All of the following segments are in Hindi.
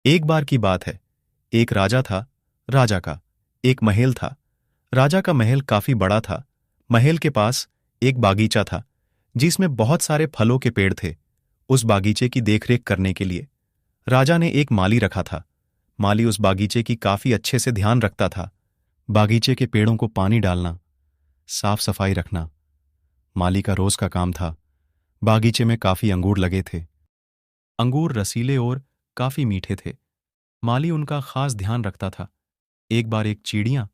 एक बार की बात है। एक राजा था। राजा का एक महल था। राजा का महल काफी बड़ा था। महल के पास एक बागीचा था जिसमें बहुत सारे फलों के पेड़ थे। उस बागीचे की देखरेख करने के लिए राजा ने एक माली रखा था। माली उस बागीचे की काफी अच्छे से ध्यान रखता था। बागीचे के पेड़ों को पानी डालना, साफ सफाई रखना माली का रोज का काम था। बागीचे में काफी अंगूर लगे थे। अंगूर रसीले और काफी मीठे थे। माली उनका खास ध्यान रखता था। एक बार एक चिड़िया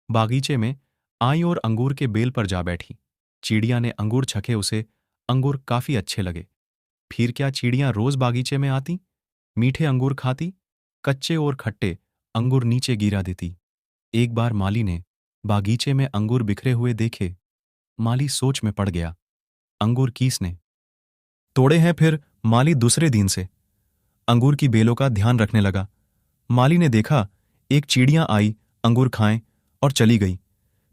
बागीचे में आई और अंगूर के बेल पर जा बैठी। चिड़िया ने अंगूर चखे, उसे अंगूर काफी अच्छे लगे। फिर क्या चिड़िया रोज बागीचे में आती, मीठे अंगूर खाती, कच्चे और खट्टे अंगूर नीचे गिरा देती। एक बार माली ने बागीचे में अंगूर बिखरे हुए देखे। माली सोच में पड़ गया, अंगूर किसने तोड़े हैं। फिर माली दूसरे दिन से अंगूर की बेलों का ध्यान रखने लगा। माली ने देखा एक चिड़िया आई, अंगूर खाएं और चली गई।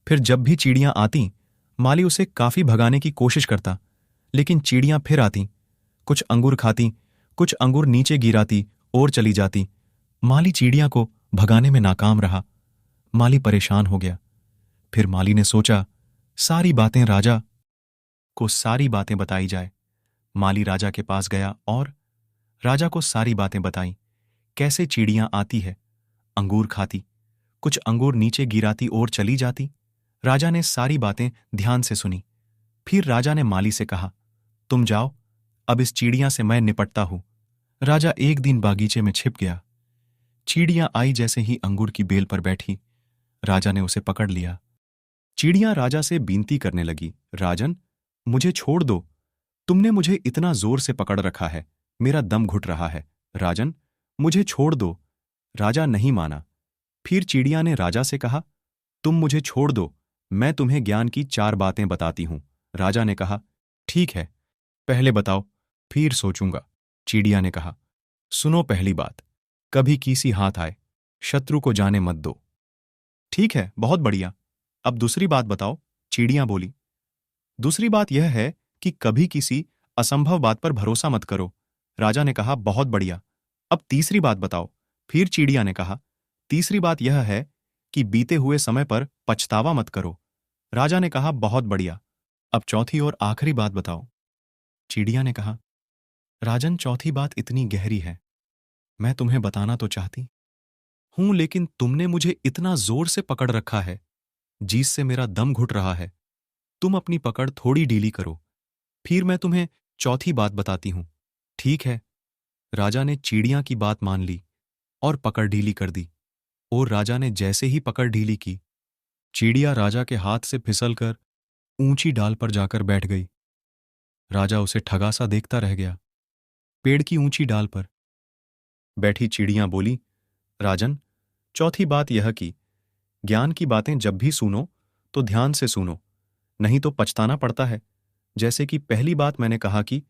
फिर जब भी चिड़ियां आती, माली उसे काफी भगाने की कोशिश करता, लेकिन चिड़ियां फिर आती, कुछ अंगूर खाती, कुछ अंगूर नीचे गिराती और चली जाती। माली चिड़िया को भगाने में नाकाम रहा। माली परेशान हो गया। फिर माली ने सोचा, सारी बातें राजा को सारी बातें बताई जाए। माली राजा के पास गया और राजा को सारी बातें बताई। कैसे चिड़ियां आती है, अंगूर खाती, कुछ अंगूर नीचे गिराती और चली जाती। राजा ने सारी बातें ध्यान से सुनी। फिर राजा ने माली से कहा, तुम जाओ, अब इस चिड़िया से मैं निपटता हूं। राजा एक दिन बागीचे में छिप गया। चिड़िया आई, जैसे ही अंगूर की बेल पर बैठी, राजा ने उसे पकड़ लिया। चिड़िया राजा से विनती करने लगी, राजन, मुझे छोड़ दो, तुमने मुझे इतना जोर से पकड़ रखा है, मेरा दम घुट रहा है। राजन, मुझे छोड़ दो। राजा नहीं माना। फिर चिड़िया ने राजा से कहा, तुम मुझे छोड़ दो, मैं तुम्हें ज्ञान की 4 बातें बताती हूं। राजा ने कहा, ठीक है, पहले बताओ, फिर सोचूंगा। चिड़िया ने कहा, सुनो पहली बात, कभी किसी हाथ आए, शत्रु को जाने मत दो। ठीक है, बहुत बढ़िया। अब दूसरी बात बताओ। चिड़िया बोली, दूसरी बात यह है कि कभी किसी असंभव बात पर भरोसा मत करो। राजा ने कहा, बहुत बढ़िया। अब तीसरी बात बताओ। फिर चिड़िया ने कहा, तीसरी बात यह है कि बीते हुए समय पर पछतावा मत करो। राजा ने कहा, बहुत बढ़िया। अब चौथी और आखिरी बात बताओ। चिड़िया ने कहा, राजन, चौथी बात इतनी गहरी है, मैं तुम्हें बताना तो चाहती हूं, लेकिन तुमने मुझे इतना जोर से पकड़ रखा है जिससे मेरा दम घुट रहा है। तुम अपनी पकड़ थोड़ी ढीली करो, फिर मैं तुम्हें चौथी बात बताती हूं। ठीक है। राजा ने चिड़िया की बात मान ली और पकड़ ढीली कर दी। और राजा ने जैसे ही पकड़ ढीली की, चिड़िया राजा के हाथ से फिसलकर ऊंची डाल पर जाकर बैठ गई। राजा उसे ठगा सा देखता रह गया। पेड़ की ऊंची डाल पर बैठी चिड़िया बोली, राजन, चौथी बात यह कि ज्ञान की बातें जब भी सुनो तो ध्यान से सुनो, नहीं तो पछताना पड़ता है। जैसे कि पहली बात मैंने कहा कि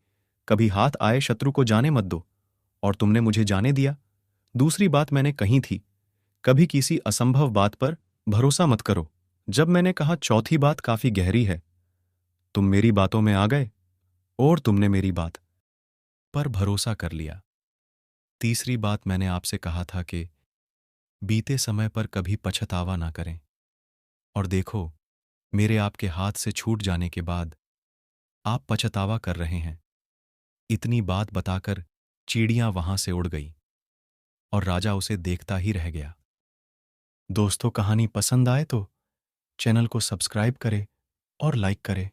कभी हाथ आए शत्रु को जाने मत दो, और तुमने मुझे जाने दिया। दूसरी बात मैंने कही थी, कभी किसी असंभव बात पर भरोसा मत करो। जब मैंने कहा चौथी बात काफी गहरी है, तुम मेरी बातों में आ गए और तुमने मेरी बात पर भरोसा कर लिया। तीसरी बात मैंने आपसे कहा था कि बीते समय पर कभी पछतावा ना करें, और देखो, मेरे आपके हाथ से छूट जाने के बाद आप पछतावा कर रहे हैं। इतनी बात बताकर चिड़िया वहां से उड़ गई और राजा उसे देखता ही रह गया। दोस्तों, कहानी पसंद आए तो चैनल को सब्सक्राइब करें और लाइक करें।